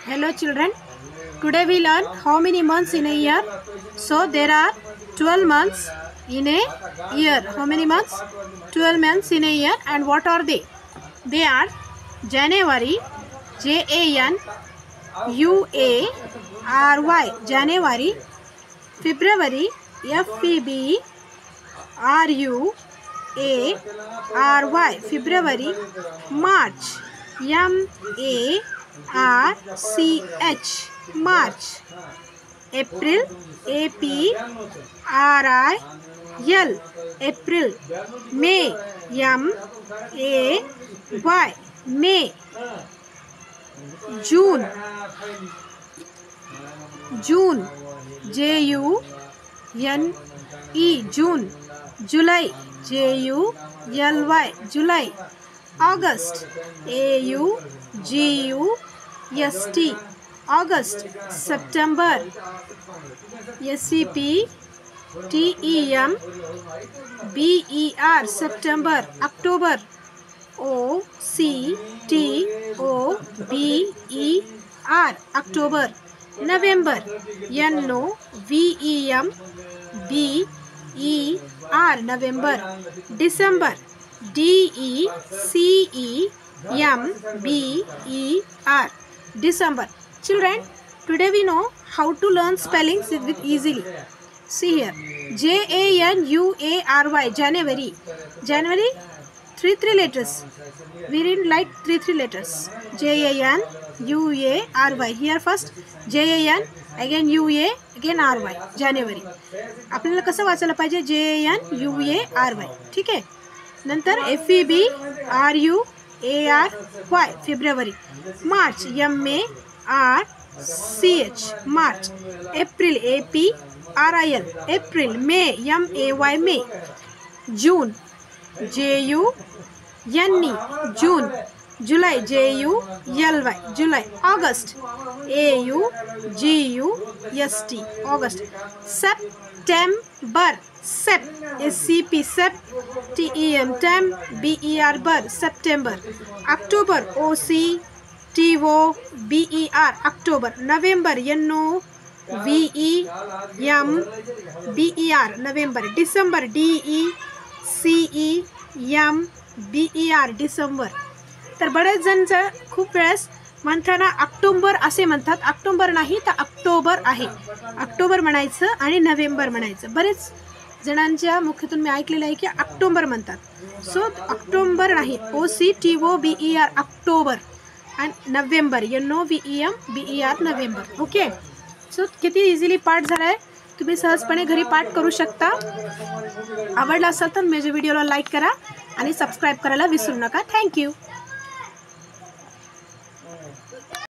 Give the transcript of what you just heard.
Hello children, today we learn how many months in a year. So there are 12 months in a year. How many months? 12 months in a year. And what are they? They are January, January, January, February, February, February, March, March, March, April, April, April, May, May, June, June, June, July, July, August, August, August, September, September, September, October, October, October, November, November, December, December, December. Children, today we know how to learn spellings with easily. See here, January, January, January, three letters. We read like three letters. January. Here first Jan, again UA, again RY. January. आपल्याला कसं वाचायला पाहिजे? January. ठीक आहे. नंतर February, February. March, March, March. April, April, April. May, May. June, June, June. July, July, July. August, August, August. September, SCP, September, September. October, October, October. November, November, November. December, December, December. तर बरेच जण खूप वेळेस म्हणताना October असे म्हणतात. October नाही तर ऑक्टोबर आहे. ऑक्टोबर म्हणायचं आणि नोव्हेंबर म्हणायचं. बरेच जणांच्या मुखातून मी ऐकलेलं आहे की ऑक्टोबर म्हणतात. सो ऑक्टोबर नाही, OCTOBER, ऑक्टोबर. आणि November, NOVEMBER, November. Okay. So किती इझिली पाठ झाला आहे. तुम्ही सहजपणे घरी पाठ करू शकता. आवडला असेल तर माझ्या व्हिडिओला लाईक करा आणि सबस्क्राईब करायला विसरू नका. थँक्यू.